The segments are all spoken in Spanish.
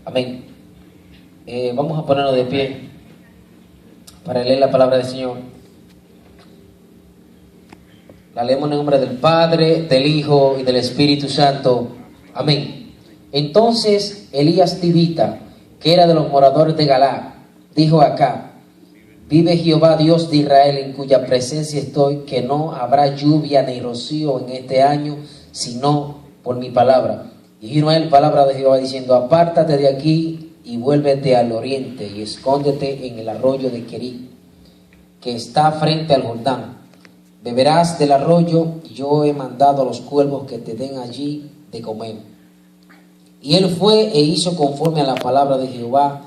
Amén. Vamos a ponernos de pie para leer la palabra del Señor. La leemos en el nombre del Padre, del Hijo y del Espíritu Santo. Amén. Entonces Elías Tibita, que era de los moradores de Galaad, dijo a Acab: vive Jehová Dios de Israel, en cuya presencia estoy, que no habrá lluvia ni rocío en este año, sino por mi palabra. Y vino a él palabra de Jehová diciendo: apártate de aquí y vuélvete al oriente y escóndete en el arroyo de Querit, que está frente al Jordán. Beberás del arroyo, y yo he mandado a los cuervos que te den allí de comer. Y él fue e hizo conforme a la palabra de Jehová,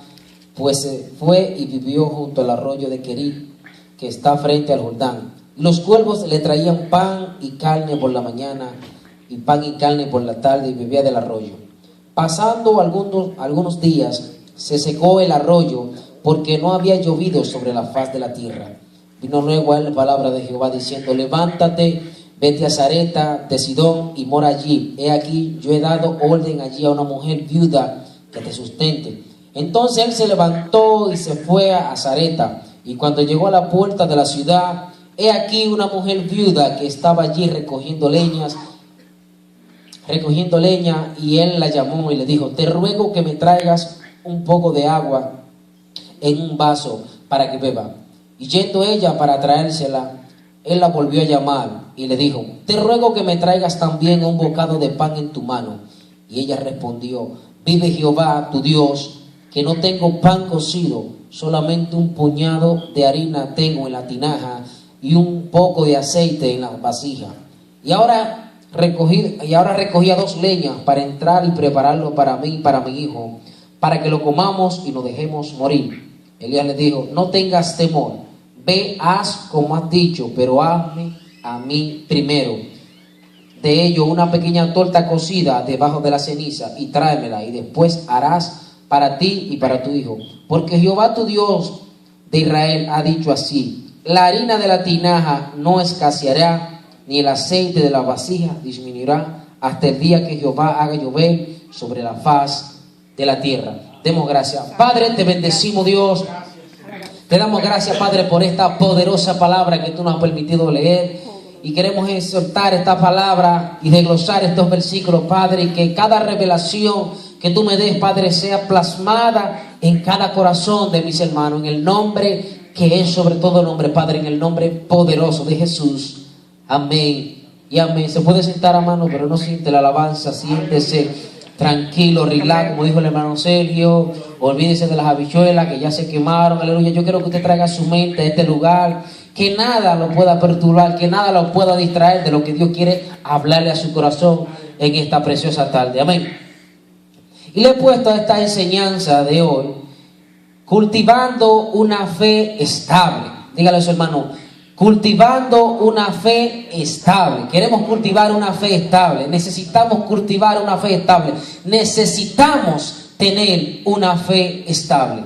pues se fue y vivió junto al arroyo de Querit, que está frente al Jordán. Los cuervos le traían pan y carne por la mañana, y pan y carne por la tarde, y bebía del arroyo. Pasando algunos días, se secó el arroyo, porque no había llovido sobre la faz de la tierra. Vino luego a él la palabra de Jehová diciendo: levántate, vete a Sarepta de Sidón y mora allí. He aquí, yo he dado orden allí a una mujer viuda que te sustente. Entonces él se levantó y se fue a Sarepta, y cuando llegó a la puerta de la ciudad, he aquí una mujer viuda que estaba allí recogiendo leña, y él la llamó y le dijo: te ruego que me traigas un poco de agua en un vaso para que beba. Y yendo ella para traérsela, él la volvió a llamar y le dijo: te ruego que me traigas también un bocado de pan en tu mano. Y ella respondió: vive Jehová tu Dios, que no tengo pan cocido, solamente un puñado de harina tengo en la tinaja y un poco de aceite en la vasija. Y ahora recogía 2 leñas para entrar y prepararlo para mí y para mi hijo, para que lo comamos y nos dejemos morir. Elías le dijo: no tengas temor, ve, haz como has dicho, pero hazme a mí primero de ello una pequeña torta cocida debajo de la ceniza, y tráemela, y después harás para ti y para tu hijo. Porque Jehová tu Dios de Israel ha dicho así: la harina de la tinaja no escaseará, ni el aceite de la vasija disminuirá, hasta el día que Jehová haga llover sobre la faz de la tierra. Demos gracias. Padre, te bendecimos, Dios. Te damos gracias, Padre, por esta poderosa palabra que tú nos has permitido leer. Y queremos exhortar esta palabra y desglosar estos versículos, Padre, y que cada revelación que tú me des, Padre, sea plasmada en cada corazón de mis hermanos, en el nombre que es sobre todo nombre, Padre, en el nombre poderoso de Jesús. Amén y amén. Se puede sentar, hermano, pero no siente la alabanza, siéntese tranquilo, relax, como dijo el hermano Sergio. Olvídese de las habichuelas que ya se quemaron, aleluya. Yo quiero que usted traiga su mente a este lugar, que nada lo pueda perturbar, que nada lo pueda distraer de lo que Dios quiere hablarle a su corazón en esta preciosa tarde. Amén. Y le he puesto a esta enseñanza de hoy: cultivando una fe estable. Dígale a su hermano: cultivando una fe estable. Queremos cultivar una fe estable. Necesitamos cultivar una fe estable. Necesitamos tener una fe estable.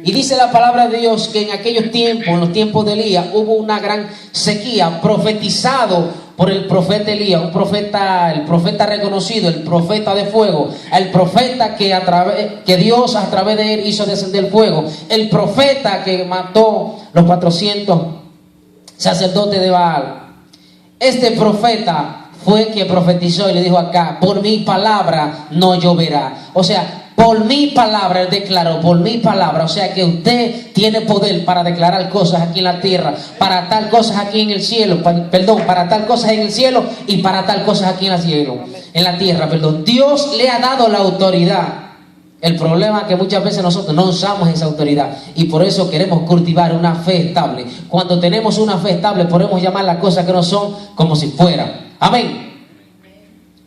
Y dice la palabra de Dios que en aquellos tiempos, en los tiempos de Elías, hubo una gran sequía, profetizado por el profeta Elías, el profeta reconocido, el profeta de fuego, el profeta que Dios a través de él hizo descender el fuego, el profeta que mató los 400 sacerdotes de Baal. Este profeta fue quien profetizó y le dijo acá: por mi palabra no lloverá. O sea, por mi palabra, él declaró, por mi palabra. O sea que usted tiene poder para declarar cosas aquí en la tierra, para tal cosas aquí en el cielo, para tal cosas en el cielo y para tal cosas aquí en el cielo, en la tierra, perdón. Dios le ha dado la autoridad. El problema es que muchas veces nosotros no usamos esa autoridad, y por eso queremos cultivar una fe estable. Cuando tenemos una fe estable, podemos llamar las cosas que no son como si fueran. Amén.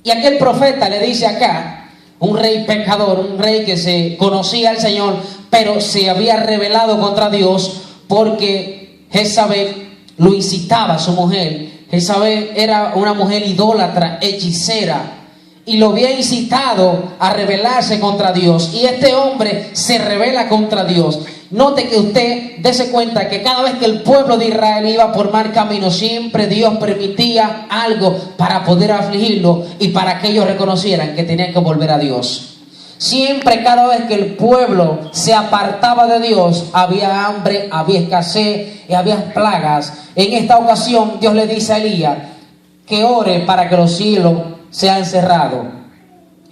Y aquel profeta le dice acá: un rey pecador, un rey que se conocía al Señor, pero se había rebelado contra Dios porque Jezabel lo incitaba a su mujer. Jezabel era una mujer idólatra, hechicera, y lo había incitado a rebelarse contra Dios. Y este hombre se rebela contra Dios. Note que usted dése cuenta que cada vez que el pueblo de Israel iba por mal camino, siempre Dios permitía algo para poder afligirlo y para que ellos reconocieran que tenían que volver a Dios. Siempre, cada vez que el pueblo se apartaba de Dios, había hambre, había escasez y había plagas. En esta ocasión, Dios le dice a Elías que ore para que los cielos sean cerrados.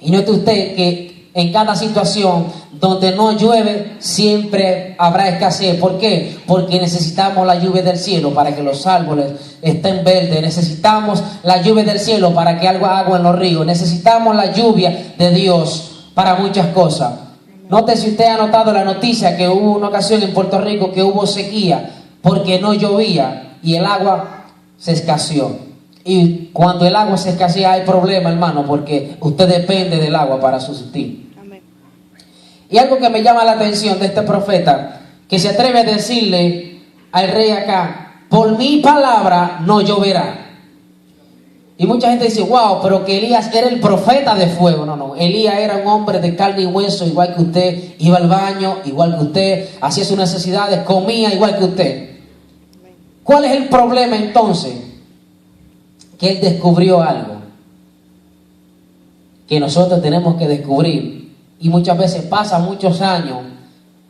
Y note usted que en cada situación donde no llueve, siempre habrá escasez. ¿Por qué? Porque necesitamos la lluvia del cielo para que los árboles estén verdes. Necesitamos la lluvia del cielo para que haya agua en los ríos. Necesitamos la lluvia de Dios para muchas cosas. Note si usted ha notado la noticia que hubo una ocasión en Puerto Rico que hubo sequía porque no llovía y el agua se escaseó. Y cuando el agua se escasea hay problema, hermano, porque usted depende del agua para subsistir. Amén. Y algo que me llama la atención de este profeta, que se atreve a decirle al rey acá: por mi palabra no lloverá. Y mucha gente dice: wow, pero que Elías era el profeta de fuego. No, Elías era un hombre de carne y hueso, igual que usted. Iba al baño, igual que usted. Hacía sus necesidades, comía igual que usted. ¿Cuál es el problema entonces? Que él descubrió algo que nosotros tenemos que descubrir. Y muchas veces pasan muchos años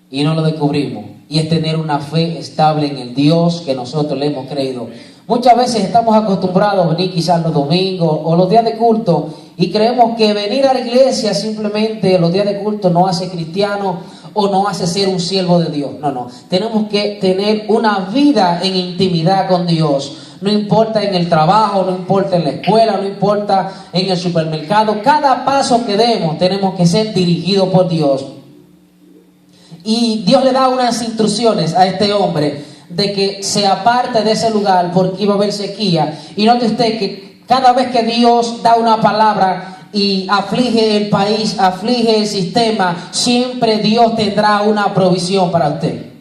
y no lo descubrimos. Y es tener una fe estable en el Dios que nosotros le hemos creído. Muchas veces estamos acostumbrados a venir quizás los domingos o los días de culto y creemos que venir a la iglesia simplemente los días de culto no hace cristiano o no hace ser un siervo de Dios. No. Tenemos que tener una vida en intimidad con Dios. No importa en el trabajo, no importa en la escuela, no importa en el supermercado. Cada paso que demos tenemos que ser dirigidos por Dios. Y Dios le da unas instrucciones a este hombre de que se aparte de ese lugar porque iba a haber sequía. Y note usted que cada vez que Dios da una palabra y aflige el país, aflige el sistema, siempre Dios tendrá una provisión para usted.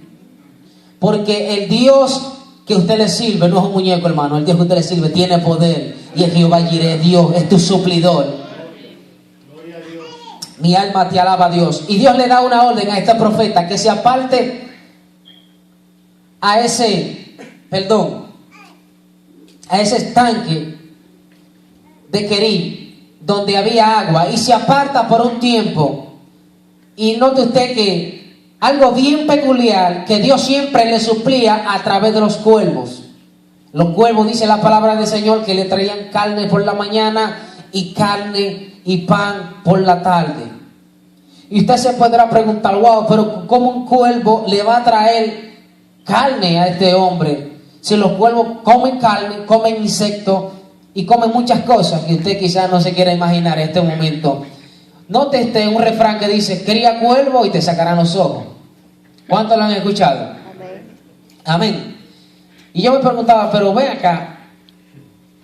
Porque el Dios que usted le sirve no es un muñeco, hermano. El Dios que usted le sirve tiene poder y es Jehová Jireh. Dios es tu suplidor. Mi alma te alaba, Dios. Y Dios le da una orden a este profeta que se aparte a ese estanque de Querí, donde había agua, y se aparta por un tiempo. Y note usted que algo bien peculiar, que Dios siempre le suplía a través de los cuervos. Los cuervos, dice la palabra del Señor, que le traían carne por la mañana y carne y pan por la tarde. Y usted se podrá preguntar: wow, pero ¿cómo un cuervo le va a traer carne a este hombre? Si los cuervos comen carne, comen insectos y comen muchas cosas que usted quizás no se quiera imaginar en este momento. Note un refrán que dice: cría cuervo y te sacarán los ojos. ¿Cuántos lo han escuchado? Amén. Amén. Y yo me preguntaba: pero ven acá,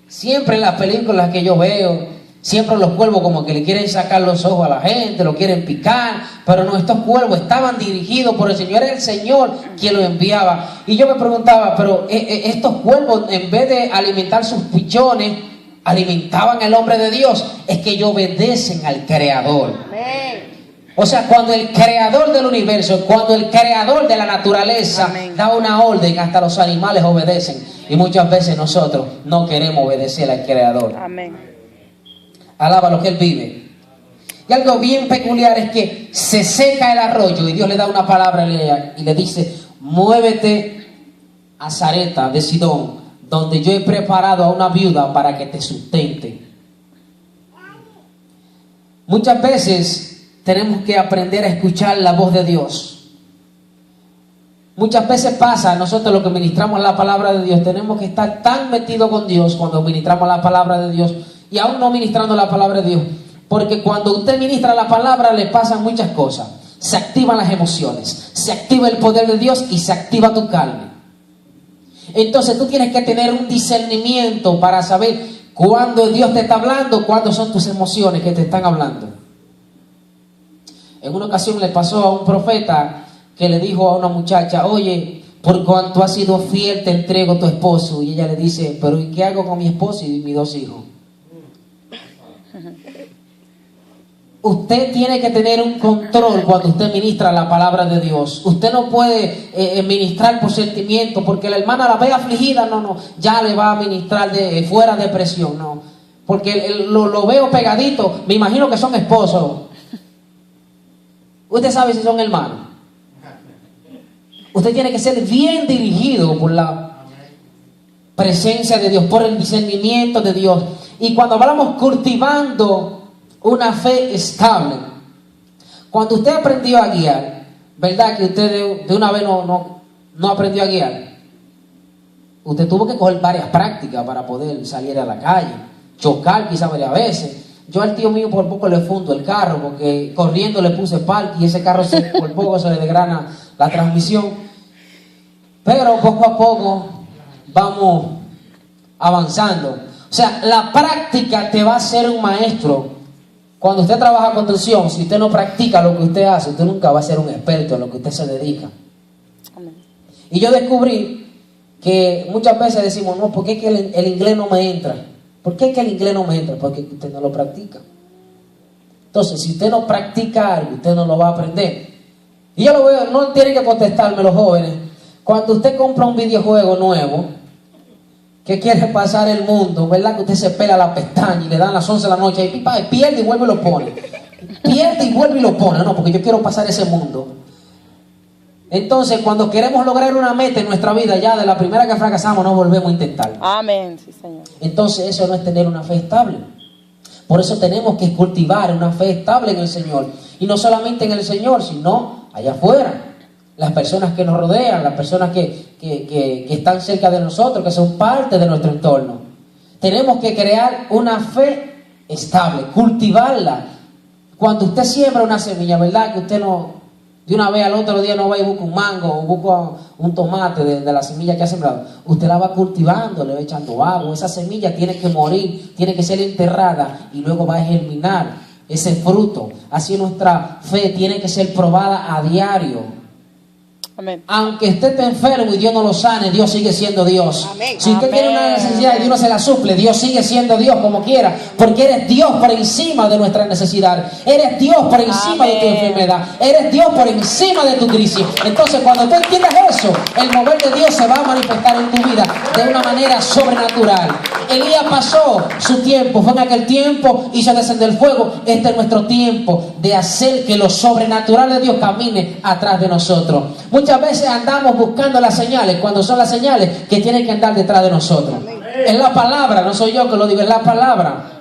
siempre en las películas que yo veo, siempre los cuervos como que le quieren sacar los ojos a la gente, lo quieren picar, pero no, estos cuervos estaban dirigidos por el Señor, era el Señor quien los enviaba. Y yo me preguntaba: pero estos cuervos, en vez de alimentar sus pichones, alimentaban al hombre de Dios. Es que ellos obedecen al Creador. Amén. O sea, cuando el Creador del universo, cuando el Creador de la naturaleza Amén. Da una orden, hasta los animales obedecen. Y muchas veces nosotros no queremos obedecer al Creador. Amén. Alaba lo que Él vive. Y algo bien peculiar es que se seca el arroyo y Dios le da una palabra y le dice: muévete a Sarepta de Sidón, donde yo he preparado a una viuda para que te sustente. Muchas veces tenemos que aprender a escuchar la voz de Dios. Muchas veces pasa, nosotros los que ministramos la palabra de Dios, tenemos que estar tan metidos con Dios cuando ministramos la palabra de Dios, y aún no ministrando la palabra de Dios, porque cuando usted ministra la palabra le pasan muchas cosas. Se activan las emociones, se activa el poder de Dios y se activa tu carne. Entonces tú tienes que tener un discernimiento para saber cuándo Dios te está hablando, cuándo son tus emociones que te están hablando. En una ocasión le pasó a un profeta que le dijo a una muchacha: oye, por cuanto has sido fiel te entrego a tu esposo. Y ella le dice: pero ¿y qué hago con mi esposo y mis 2 hijos? Usted tiene que tener un control cuando usted ministra la palabra de Dios. Usted no puede ministrar por sentimiento, porque la hermana la ve afligida, ya le va a ministrar fuera de presión, no. Porque lo veo pegadito, me imagino que son esposos. Usted sabe si son hermanos. Usted tiene que ser bien dirigido por la presencia de Dios, por el discernimiento de Dios. Y cuando hablamos cultivando una fe estable, cuando usted aprendió a guiar, ¿verdad que usted de una vez no aprendió a guiar? Usted tuvo que coger varias prácticas para poder salir a la calle, chocar quizás varias veces. Yo al tío mío por poco le fundo el carro porque corriendo le puse parque y ese carro por poco se le desgrana la transmisión. Pero poco a poco vamos avanzando. O sea, la práctica te va a hacer un maestro. Cuando usted trabaja construcción, si usted no practica lo que usted hace, usted nunca va a ser un experto en lo que usted se dedica. Y yo descubrí que muchas veces decimos, no, ¿por qué es que el inglés no me entra? ¿Por qué es que el inglés no me entra? Porque usted no lo practica. Entonces, si usted no practica algo, usted no lo va a aprender. Y yo lo veo, no tienen que contestarme los jóvenes. Cuando usted compra un videojuego nuevo, que quiere pasar el mundo, ¿verdad? Que usted se pela la pestaña y le dan las 11 de la noche y pierde y vuelve y lo pone. Pierde y vuelve y lo pone. No, porque yo quiero pasar ese mundo. Entonces, cuando queremos lograr una meta en nuestra vida, ya de la primera que fracasamos, no volvemos a intentarlo. Amén, sí, Señor. Entonces, eso no es tener una fe estable. Por eso tenemos que cultivar una fe estable en el Señor. Y no solamente en el Señor, sino allá afuera. Las personas que nos rodean, las personas que están cerca de nosotros, que son parte de nuestro entorno. Tenemos que crear una fe estable, cultivarla. Cuando usted siembra una semilla, ¿verdad? Que usted no... De una vez al otro día no va y busca un mango o busca un tomate de la semilla que ha sembrado. Usted la va cultivando, le va echando agua. Esa semilla tiene que morir, tiene que ser enterrada y luego va a germinar ese fruto. Así nuestra fe tiene que ser probada a diario. Amén. Aunque usted esté enfermo y Dios no lo sane, Dios sigue siendo Dios. Amén. Si usted Amén. tiene una necesidad y Dios no se la suple, Dios sigue siendo Dios como quiera, porque eres Dios por encima de nuestra necesidad, eres Dios por encima de tu enfermedad, eres Dios por encima de tu crisis. Entonces, cuando tú entiendes eso, el mover de Dios se va a manifestar en tu vida de una manera sobrenatural. Elías pasó su tiempo, fue en aquel tiempo, hizo descender el fuego. Este es nuestro tiempo de hacer que lo sobrenatural de Dios camine atrás de nosotros. Muchas veces andamos buscando las señales, cuando son las señales que tienen que andar detrás de nosotros. Es la palabra, no soy yo que lo digo, es la palabra.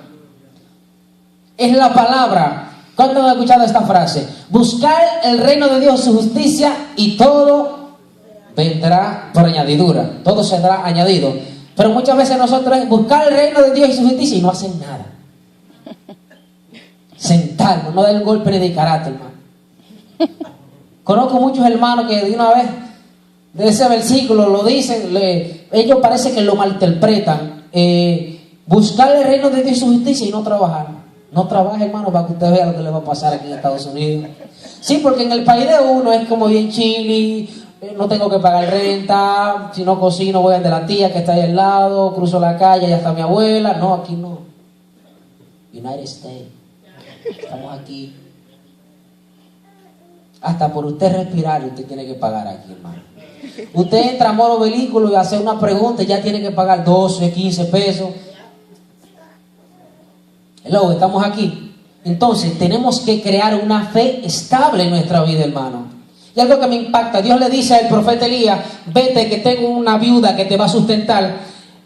Es la palabra. ¿Cuándo han escuchado esta frase? Buscar el reino de Dios, su justicia, y todo vendrá por añadidura. Todo será añadido. Pero muchas veces nosotros es buscar el reino de Dios y su justicia y no hacen nada. Sentarnos, no dar el golpe de carácter, hermano. Conozco muchos hermanos que de una vez de ese versículo lo dicen, ellos parece que lo malinterpretan. Buscar el reino de Dios y su justicia y no trabajar. No trabaje, hermano, para que usted vea lo que le va a pasar aquí en Estados Unidos. Sí, porque en el país de uno es como bien chili. No tengo que pagar renta, si no cocino voy a de la tía que está ahí al lado, cruzo la calle, ya está mi abuela. No, aquí no. United States. Estamos aquí. Hasta por usted respirar, usted tiene que pagar aquí, hermano. Usted entra a Moro Vehículo y hace una pregunta y ya tiene que pagar 12, 15 pesos. Hello, estamos aquí. Entonces, tenemos que crear una fe estable en nuestra vida, hermano. Y algo que me impacta, Dios le dice al profeta Elías, vete que tengo una viuda que te va a sustentar.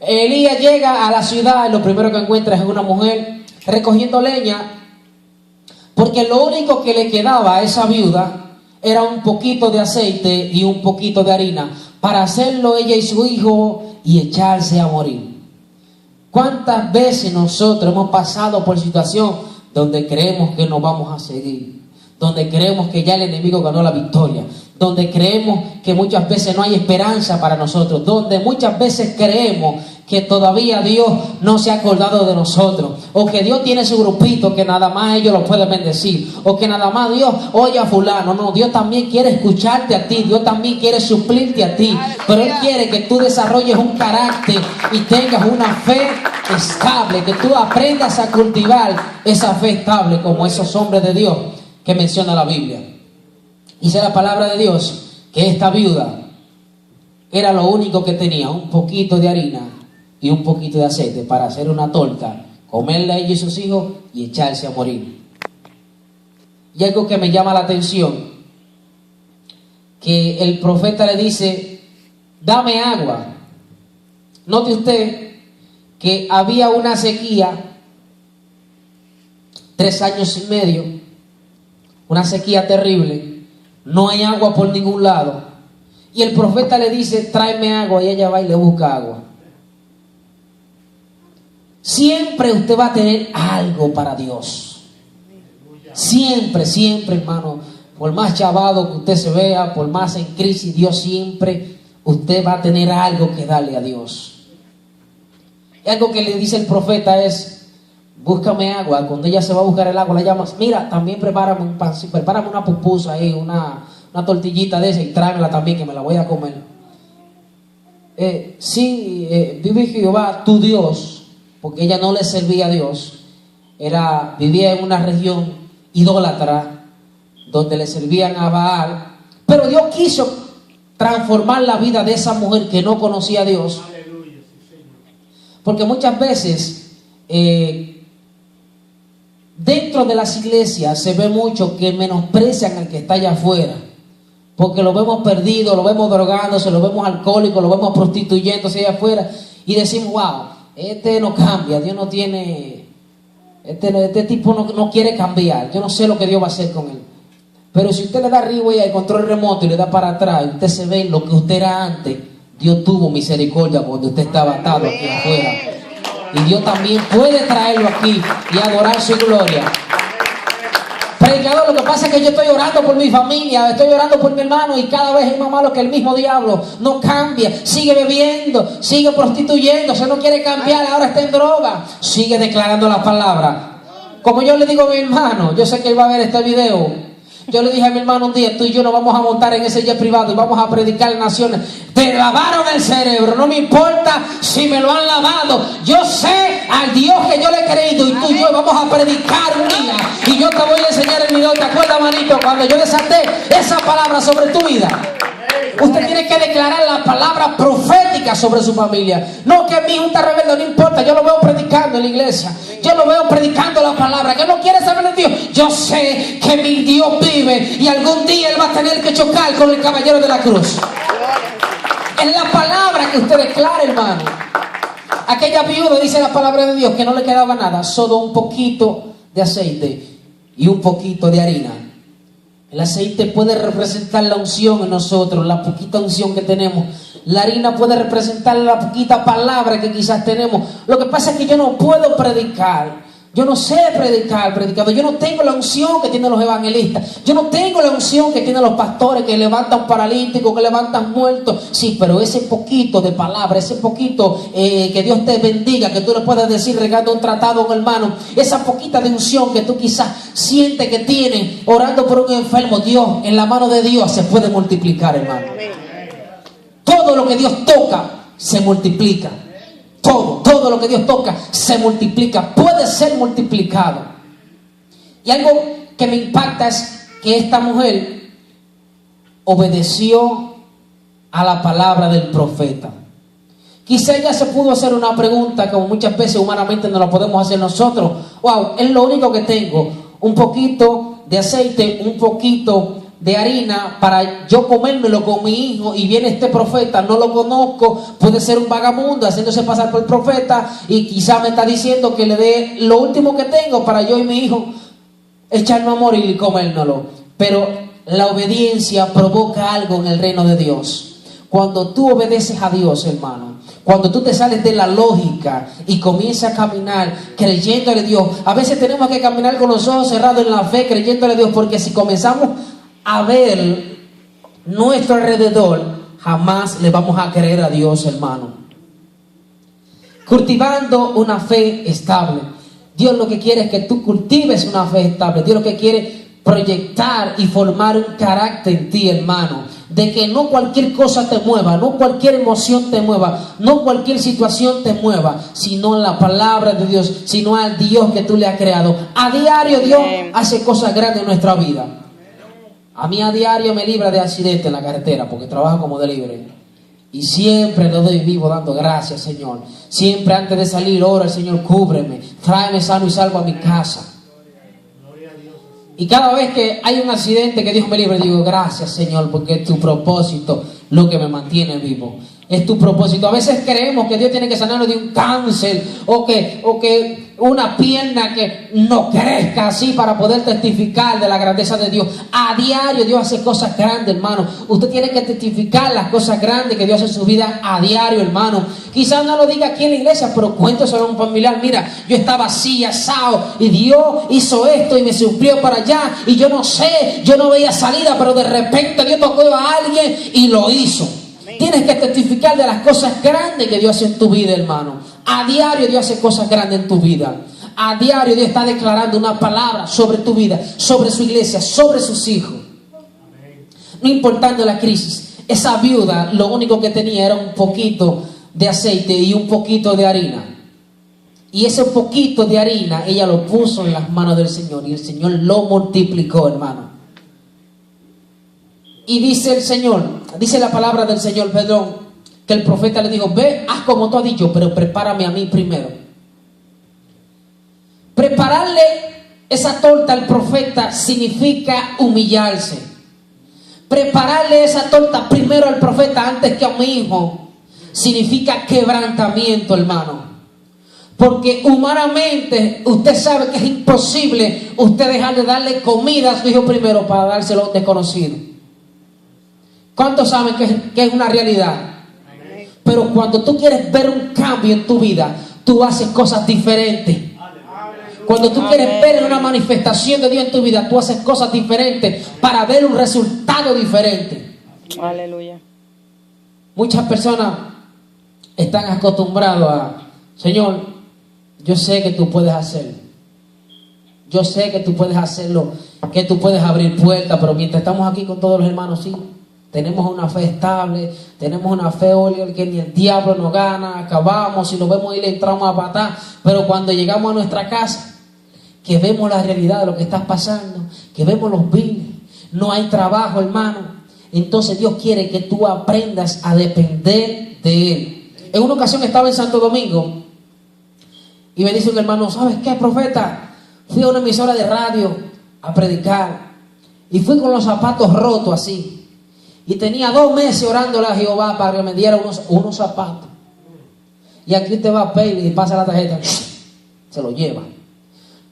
Elías llega a la ciudad y lo primero que encuentra es una mujer recogiendo leña, porque lo único que le quedaba a esa viuda era un poquito de aceite y un poquito de harina para hacerlo ella y su hijo y echarse a morir. ¿Cuántas veces nosotros hemos pasado por situación donde creemos que nos vamos a seguir? Donde creemos que ya el enemigo ganó la victoria, donde creemos que muchas veces no hay esperanza para nosotros, donde muchas veces creemos que todavía Dios no se ha acordado de nosotros, o que Dios tiene su grupito que nada más ellos lo pueden bendecir, o que nada más Dios oye a fulano. No, Dios también quiere escucharte a ti, Dios también quiere suplirte a ti, pero Él quiere que tú desarrolles un carácter y tengas una fe estable, que tú aprendas a cultivar esa fe estable como esos hombres de Dios que menciona la Biblia. Dice la palabra de Dios que esta viuda era lo único que tenía, un poquito de harina y un poquito de aceite para hacer una torta, comerla ella y sus hijos y echarse a morir. Y algo que me llama la atención, que el profeta le dice, dame agua. Note usted que había una sequía, 3 años y medio, una sequía terrible, no hay agua por ningún lado. Y el profeta le dice, tráeme agua, y ella va y le busca agua. Siempre usted va a tener algo para Dios. Siempre, siempre, hermano. Por más chavado que usted se vea, por más en crisis, Dios siempre, usted va a tener algo que darle a Dios. Y algo que le dice el profeta es, búscame agua. Cuando ella se va a buscar el agua, le llamas, mira, también prepárame un pan, prepárame una pupusa ahí, una tortillita de esa y tráemela también, que me la voy a comer. Vive Jehová, tu Dios, porque ella no le servía a Dios. Vivía en una región idólatra, donde le servían a Baal. Pero Dios quiso transformar la vida de esa mujer que no conocía a Dios. Porque muchas veces dentro de las iglesias se ve mucho que menosprecian al que está allá afuera, porque lo vemos perdido, lo vemos drogándose, lo vemos alcohólico, lo vemos prostituyéndose allá afuera, y decimos, wow, este no cambia, Dios no tiene, este tipo no quiere cambiar, yo no sé lo que Dios va a hacer con él. Pero si usted le da arriba y al control remoto y le da para atrás, y usted se ve lo que usted era antes, Dios tuvo misericordia cuando usted estaba atado aquí afuera. Y Dios también puede traerlo aquí y adorar su gloria. Predicador, lo que pasa es que yo estoy orando por mi familia, estoy orando por mi hermano, y cada vez es más malo que el mismo diablo. No cambia, sigue bebiendo, sigue prostituyéndose, no quiere cambiar, ahora está en droga. Sigue declarando la palabra. Como yo le digo a mi hermano, yo sé que él va a ver este video. Yo le dije a mi hermano un día, tú y yo nos vamos a montar en ese jet privado y vamos a predicar en naciones. Te lavaron el cerebro, no me importa si me lo han lavado. Yo sé al Dios que yo le he creído, y tú y yo vamos a predicar un día. Y yo te voy a enseñar el video. ¿Te acuerdas, manito, cuando yo desaté esa palabra sobre tu vida? Usted tiene que declarar la palabra profética sobre su familia. No que mi hijo está rebelde, no importa, yo lo veo predicando en la iglesia, yo lo veo predicando la palabra, que no quiere saber de Dios. Yo sé que mi Dios vive y algún día Él va a tener que chocar con el caballero de la cruz. Es la palabra que usted declara, hermano. Aquella viuda, dice la palabra de Dios, que no le quedaba nada, solo un poquito de aceite y un poquito de harina. El aceite puede representar la unción en nosotros, la poquita unción que tenemos. La harina puede representar la poquita palabra que quizás tenemos. Lo que pasa es que yo no puedo predicar. Yo no sé predicar, predicador. Yo no tengo la unción que tienen los evangelistas. Yo no tengo la unción que tienen los pastores que levantan paralíticos, que levantan muertos. Sí, pero ese poquito de palabra, ese poquito que Dios te bendiga, que tú le puedas decir regando un tratado a un hermano, esa poquita de unción que tú quizás sientes que tienes orando por un enfermo, Dios, en la mano de Dios se puede multiplicar, hermano. Todo lo que Dios toca se multiplica. Todo lo que Dios toca se multiplica, puede ser multiplicado. Y algo que me impacta es que esta mujer obedeció a la palabra del profeta. Quizá ella se pudo hacer una pregunta, como muchas veces humanamente no la podemos hacer nosotros. Wow, es lo único que tengo, un poquito de aceite, un poquito de harina para yo comérmelo con mi hijo, y viene este profeta, no lo conozco, puede ser un vagabundo haciéndose pasar por profeta, y quizá me está diciendo que le dé lo último que tengo para yo y mi hijo echarnos a morir y comérnoslo. Pero la obediencia provoca algo en el reino de Dios. Cuando tú obedeces a Dios, hermano, cuando tú te sales de la lógica y comienzas a caminar creyéndole a Dios, a veces tenemos que caminar con los ojos cerrados en la fe, creyéndole a Dios, porque si comenzamos a ver nuestro alrededor, jamás le vamos a creer a Dios, hermano. Cultivando una fe estable. Dios lo que quiere es que tú cultives una fe estable. Dios lo que quiere proyectar y formar un carácter en ti, hermano, de que no cualquier cosa te mueva, no cualquier emoción te mueva, no cualquier situación te mueva, sino la palabra de Dios, sino al Dios que tú le has creado. A diario Dios hace cosas grandes en nuestra vida. A mí a diario me libra de accidentes en la carretera, porque trabajo como delivery. Y siempre le doy vivo dando gracias, Señor. Siempre antes de salir, ora, Señor, cúbreme, tráeme sano y salvo a mi casa. Y cada vez que hay un accidente que Dios me libre, digo, gracias Señor, porque es tu propósito lo que me mantiene vivo. Es tu propósito. A veces creemos que Dios tiene que sanarnos de un cáncer o que una pierna que no crezca así para poder testificar de la grandeza de Dios. A diario Dios hace cosas grandes, hermano. Usted tiene que testificar las cosas grandes que Dios hace en su vida a diario, hermano. Quizás no lo diga aquí en la iglesia, pero cuénteselo a un familiar. Mira, yo estaba así, asado, y Dios hizo esto y me suplió para allá, y yo no sé, yo no veía salida, pero de repente Dios tocó a alguien y lo hizo. Tienes que testificar de las cosas grandes que Dios hace en tu vida, hermano. A diario Dios hace cosas grandes en tu vida. A diario Dios está declarando una palabra sobre tu vida, sobre su iglesia, sobre sus hijos. No importando la crisis, esa viuda lo único que tenía era un poquito de aceite y un poquito de harina. Y ese poquito de harina ella lo puso en las manos del Señor y el Señor lo multiplicó, hermano. Y dice el Señor, dice la palabra del Señor, perdón, que el profeta le dijo, ve, haz como tú has dicho, pero prepárame a mí primero. Prepararle esa torta al profeta significa humillarse. Prepararle esa torta primero al profeta antes que a mi hijo significa quebrantamiento, hermano. Porque humanamente usted sabe que es imposible usted dejar de darle comida a su hijo primero para dárselo a un desconocido. ¿Cuántos saben que es una realidad? Pero cuando tú quieres ver un cambio en tu vida, tú haces cosas diferentes. Cuando tú quieres ver una manifestación de Dios en tu vida, tú haces cosas diferentes para ver un resultado diferente. Aleluya. Muchas personas están acostumbradas a, Señor, yo sé que tú puedes hacerlo. Yo sé que tú puedes hacerlo, que tú puedes abrir puertas, pero mientras estamos aquí con todos los hermanos, sí. Tenemos una fe estable, tenemos una fe que ni el diablo nos gana, acabamos, si lo vemos y le entramos a patar, pero cuando llegamos a nuestra casa, que vemos la realidad de lo que está pasando, que vemos los biles, no hay trabajo, hermano, entonces Dios quiere que tú aprendas a depender de Él. En una ocasión estaba en Santo Domingo y me dice un hermano, ¿sabes qué, profeta? Fui a una emisora de radio a predicar y fui con los zapatos rotos así. Y tenía 2 meses orándole a Jehová para que me diera unos zapatos. Y aquí te va a Pay y pasa la tarjeta. Se lo lleva.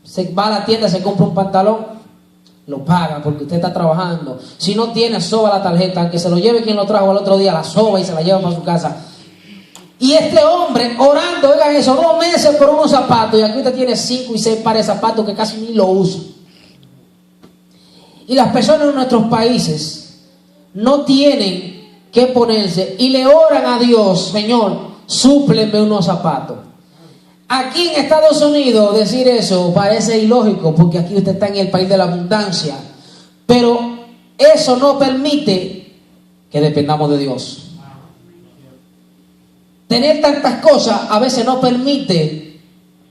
Se va a la tienda, se compra un pantalón, lo paga porque usted está trabajando. Si no tiene, soba la tarjeta. Aunque se lo lleve quien lo trajo al otro día, la soba y se la lleva para su casa. Y este hombre orando, oigan eso, 2 meses por unos zapatos. Y aquí usted tiene 5 y 6 pares de zapatos que casi ni lo usa. Y las personas en nuestros países no tienen que ponerse y le oran a Dios, Señor, súpleme unos zapatos. Aquí en Estados Unidos decir eso parece ilógico porque aquí usted está en el país de la abundancia, pero eso no permite que dependamos de Dios. Tener tantas cosas a veces no permite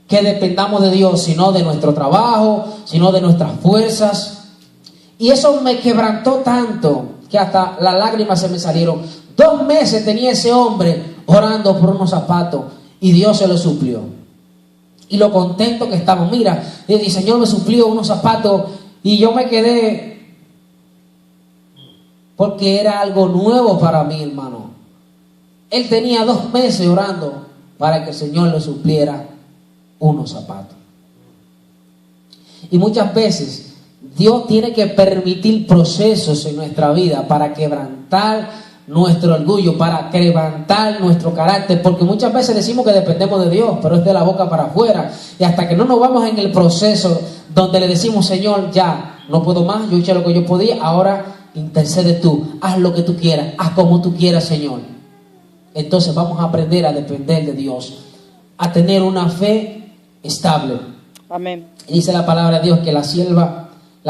que dependamos de Dios, sino de nuestro trabajo, sino de nuestras fuerzas. Y eso me quebrantó tanto que hasta las lágrimas se me salieron. 2 meses tenía ese hombre orando por unos zapatos y Dios se lo suplió. Y lo contento que estaba, mira, el Señor me suplió unos zapatos y yo me quedé porque era algo nuevo para mí, hermano. Él tenía 2 meses orando para que el Señor le supliera unos zapatos. Y muchas veces Dios tiene que permitir procesos en nuestra vida para quebrantar nuestro orgullo, para quebrantar nuestro carácter, porque muchas veces decimos que dependemos de Dios, pero es de la boca para afuera. Y hasta que no nos vamos en el proceso donde le decimos, Señor, ya no puedo más, yo hice lo que yo podía, ahora intercede tú, haz lo que tú quieras, haz como tú quieras, Señor. Entonces vamos a aprender a depender de Dios, a tener una fe estable. Amén. Y dice la palabra de Dios que la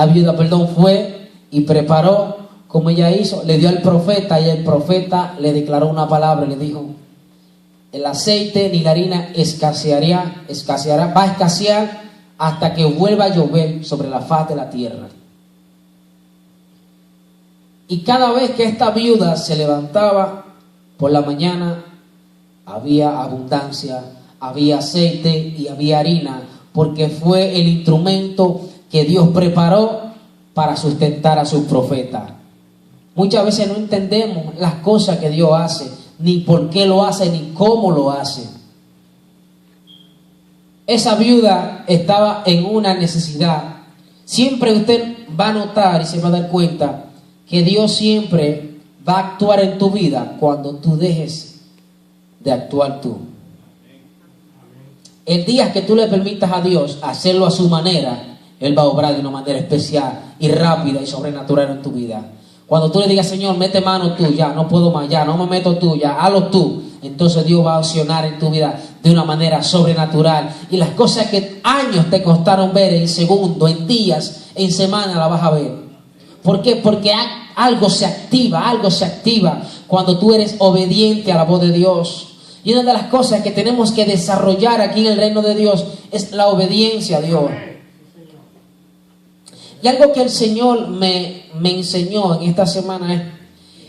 viuda, fue y preparó como ella hizo, le dio al profeta y el profeta le declaró una palabra y le dijo, el aceite ni la harina escaseará, va a escasear hasta que vuelva a llover sobre la faz de la tierra. Y cada vez que esta viuda se levantaba por la mañana, había abundancia, había aceite y había harina, porque fue el instrumento que Dios preparó para sustentar a sus profetas. Muchas veces no entendemos las cosas que Dios hace, ni por qué lo hace, ni cómo lo hace. Esa viuda estaba en una necesidad. Siempre usted va a notar y se va a dar cuenta que Dios siempre va a actuar en tu vida cuando tú dejes de actuar tú. El día que tú le permitas a Dios hacerlo a su manera, Él va a obrar de una manera especial y rápida y sobrenatural en tu vida. Cuando tú le digas, Señor, mete mano tú, ya, no puedo más, ya, no me meto tú, ya, hazlo tú. Entonces Dios va a accionar en tu vida de una manera sobrenatural. Y las cosas que años te costaron ver en segundos, en días, en semanas, las vas a ver. ¿Por qué? Porque algo se activa cuando tú eres obediente a la voz de Dios. Y una de las cosas que tenemos que desarrollar aquí en el reino de Dios es la obediencia a Dios. Y algo que el Señor me enseñó en esta semana es,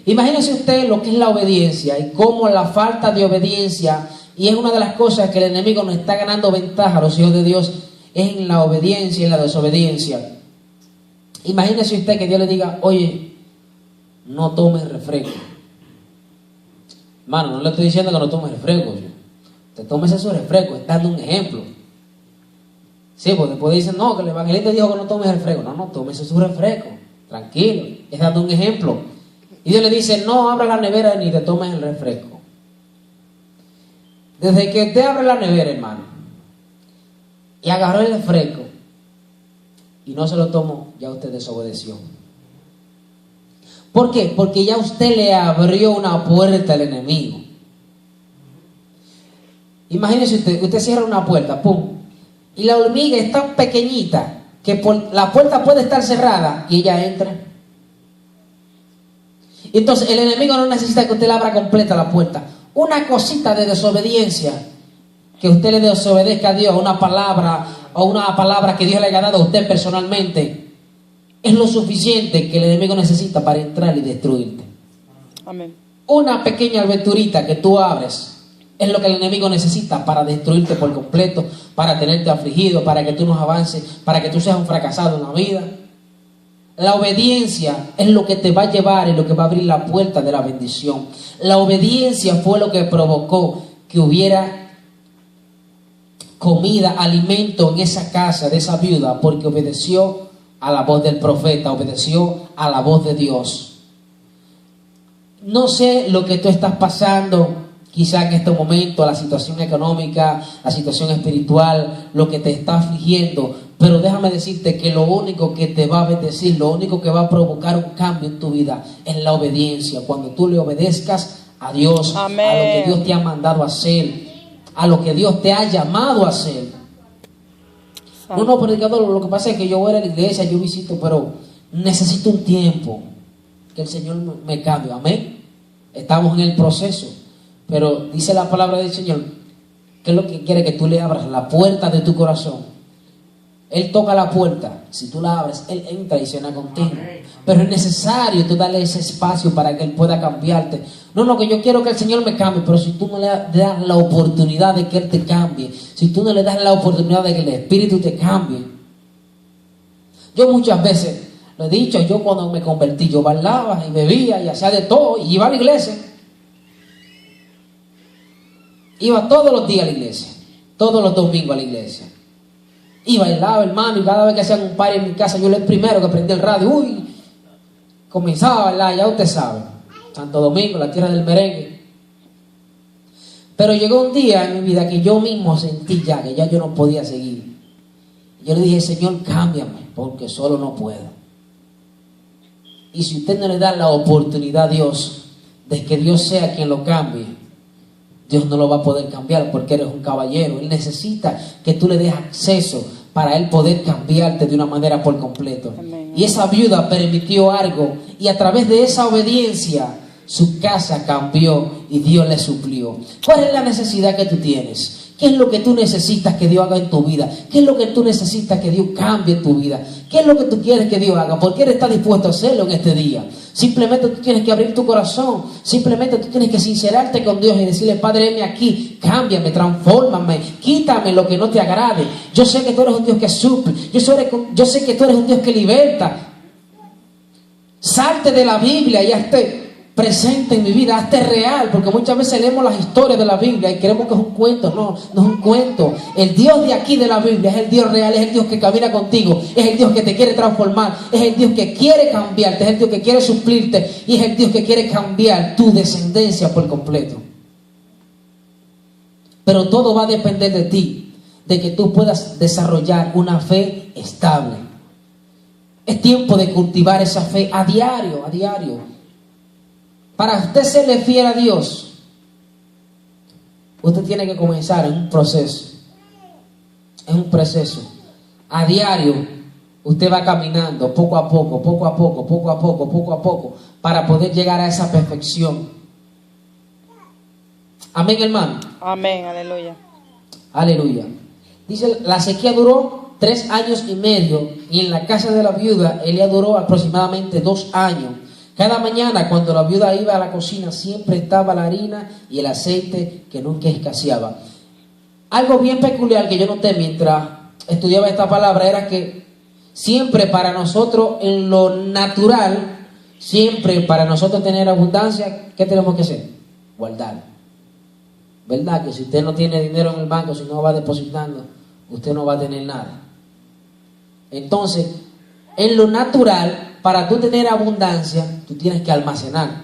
imagínese usted lo que es la obediencia y cómo la falta de obediencia, y es una de las cosas que el enemigo nos está ganando ventaja a los hijos de Dios, es en la obediencia y en la desobediencia. Imagínese usted que Dios le diga, oye, no tomes refresco. Hermano, no le estoy diciendo que no tomes refresco. Te tomes esos refrescos, está dando un ejemplo. Sí, porque después dicen, no, que el evangelista dijo que no tomes refresco. No, tomes su refresco. Tranquilo, es dando un ejemplo. Y Dios le dice, no abra la nevera ni te tomes el refresco. Desde que usted abre la nevera, hermano, y agarró el refresco y no se lo tomó, ya usted desobedeció. ¿Por qué? Porque ya usted le abrió una puerta al enemigo. Imagínese usted cierra una puerta, pum, y la hormiga es tan pequeñita que la puerta puede estar cerrada y ella entra. Entonces el enemigo no necesita que usted le abra completa la puerta. Una cosita de desobediencia, que usted le desobedezca a Dios, una palabra que Dios le haya dado a usted personalmente, es lo suficiente que el enemigo necesita para entrar y destruirte. Amén. Una pequeña aberturita que tú abres es lo que el enemigo necesita para destruirte por completo, para tenerte afligido, para que tú no avances, para que tú seas un fracasado en la vida. La obediencia es lo que te va a llevar y lo que va a abrir la puerta de la bendición. La obediencia fue lo que provocó que hubiera comida, alimento en esa casa de esa viuda, porque obedeció a la voz del profeta, obedeció a la voz de Dios. No sé lo que tú estás pasando, quizá en este momento, la situación económica, la situación espiritual, lo que te está afligiendo, pero déjame decirte que lo único que te va a bendecir, lo único que va a provocar un cambio en tu vida es la obediencia. Cuando tú le obedezcas a Dios, amén, a lo que Dios te ha mandado a hacer, a lo que Dios te ha llamado a hacer. No, predicador, lo que pasa es que yo voy a la iglesia, yo visito, pero necesito un tiempo que el Señor me cambie. Amén. Estamos en el proceso, pero dice la palabra del Señor que es lo que quiere, que tú le abras la puerta de tu corazón. Él toca la puerta, si tú la abres, Él entra y cena contigo. Pero es necesario tú darle ese espacio para que Él pueda cambiarte. No, que yo quiero que el Señor me cambie, pero si tú no le das la oportunidad de que Él te cambie, si tú no le das la oportunidad de que el Espíritu te cambie. Yo muchas veces lo he dicho, yo cuando me convertí, yo bailaba y bebía y hacía de todo y iba a la iglesia. Iba todos los días a la iglesia, todos los domingos a la iglesia. Y bailaba, hermano, y cada vez que hacían un party en mi casa, yo era el primero que prendía el radio. Comenzaba a bailar, ya usted sabe. Santo Domingo, la tierra del merengue. Pero llegó un día en mi vida que yo mismo sentí que ya yo no podía seguir. Yo le dije, Señor, cámbiame, porque solo no puedo. Y si usted no le da la oportunidad a Dios de que Dios sea quien lo cambie, Dios no lo va a poder cambiar porque eres un caballero. Él necesita que tú le des acceso para Él poder cambiarte de una manera por completo. Amén. Y esa viuda permitió algo y a través de esa obediencia su casa cambió y Dios le suplió. ¿Cuál es la necesidad que tú tienes? ¿Qué es lo que tú necesitas que Dios haga en tu vida? ¿Qué es lo que tú necesitas que Dios cambie en tu vida? ¿Qué es lo que tú quieres que Dios haga? ¿Por qué Él está dispuesto a hacerlo en este día? Simplemente tú tienes que abrir tu corazón. Simplemente tú tienes que sincerarte con Dios y decirle, Padre, heme aquí, cámbiame, transfórmame, quítame lo que no te agrade. Yo sé que tú eres un Dios que suple. Yo sé que tú eres un Dios que liberta. Salte de la Biblia y hazte presente en mi vida, hazte real, porque muchas veces leemos las historias de la Biblia y creemos que es un cuento. No, no es un cuento. El Dios de aquí de la Biblia es el Dios real, es el Dios que camina contigo, es el Dios que te quiere transformar, es el Dios que quiere cambiarte, es el Dios que quiere suplirte y es el Dios que quiere cambiar tu descendencia por completo. Pero todo va a depender de ti, de que tú puedas desarrollar una fe estable. Es tiempo de cultivar esa fe a diario, a diario. Para usted serle fiel a Dios, usted tiene que comenzar en un proceso. Es un proceso. A diario, usted va caminando poco a poco, poco a poco, poco a poco, poco a poco, para poder llegar a esa perfección. Amén, hermano. Amén, aleluya. Aleluya. Dice, la sequía duró 3 años y medio, y en la casa de la viuda, Elías duró aproximadamente 2 años. Cada mañana cuando la viuda iba a la cocina siempre estaba la harina y el aceite que nunca escaseaba. Algo bien peculiar que yo noté mientras estudiaba esta palabra era que siempre para nosotros en lo natural, siempre para nosotros tener abundancia, ¿qué tenemos que hacer? Guardar. ¿Verdad? Que si usted no tiene dinero en el banco, si no va depositando, usted no va a tener nada. Entonces, en lo natural, para tú tener abundancia, tú tienes que almacenar.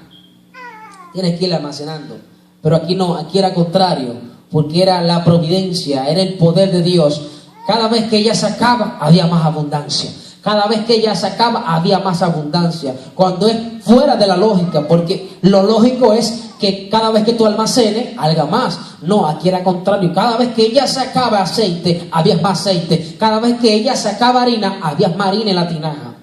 Tienes que ir almacenando. Pero aquí no, aquí era contrario, porque era la providencia, era el poder de Dios. Cada vez que ella sacaba, había más abundancia. Cada vez que ella sacaba, había más abundancia. Cuando es fuera de la lógica, porque lo lógico es que cada vez que tú almacenes, haga más. No, aquí era contrario. Cada vez que ella sacaba aceite, había más aceite. Cada vez que ella sacaba harina, había más harina en la tinaja.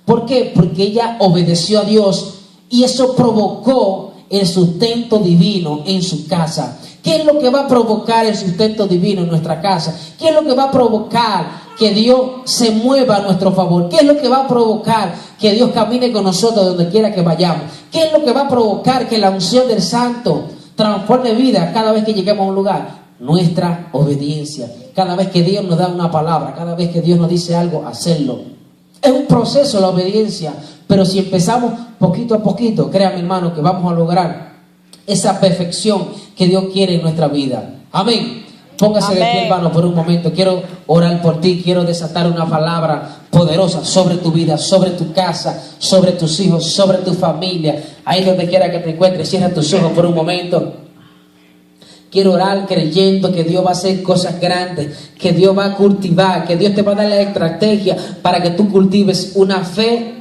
¿Por qué? Porque ella obedeció a Dios y eso provocó el sustento divino en su casa. ¿Qué es lo que va a provocar el sustento divino en nuestra casa? ¿Qué es lo que va a provocar que Dios se mueva a nuestro favor? ¿Qué es lo que va a provocar que Dios camine con nosotros donde quiera que vayamos? ¿Qué es lo que va a provocar que la unción del Santo transforme vida cada vez que lleguemos a un lugar? Nuestra obediencia. Cada vez que Dios nos da una palabra, cada vez que Dios nos dice algo, hacerlo. Es un proceso la obediencia, pero si empezamos poquito a poquito, créame hermano que vamos a lograr esa perfección que Dios quiere en nuestra vida. Amén. Póngase de pie, hermano, por un momento. Quiero orar por ti, quiero desatar una palabra poderosa sobre tu vida, sobre tu casa, sobre tus hijos, sobre tu familia. Ahí donde quiera que te encuentres, cierra tus ojos por un momento. Quiero orar creyendo que Dios va a hacer cosas grandes, que Dios va a cultivar, que Dios te va a dar la estrategia para que tú cultives una fe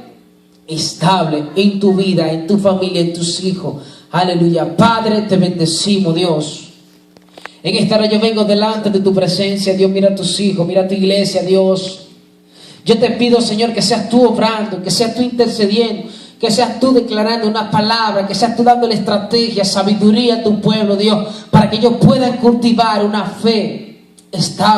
estable en tu vida, en tu familia, en tus hijos. Aleluya. Padre, te bendecimos, Dios. En esta hora yo vengo delante de tu presencia, Dios. Mira a tus hijos, mira a tu iglesia, Dios. Yo te pido, Señor, que seas tú obrando, que seas tú intercediendo, que seas tú declarando una palabra, que seas tú dándole estrategia, sabiduría a tu pueblo, Dios, para que ellos puedan cultivar una fe estable.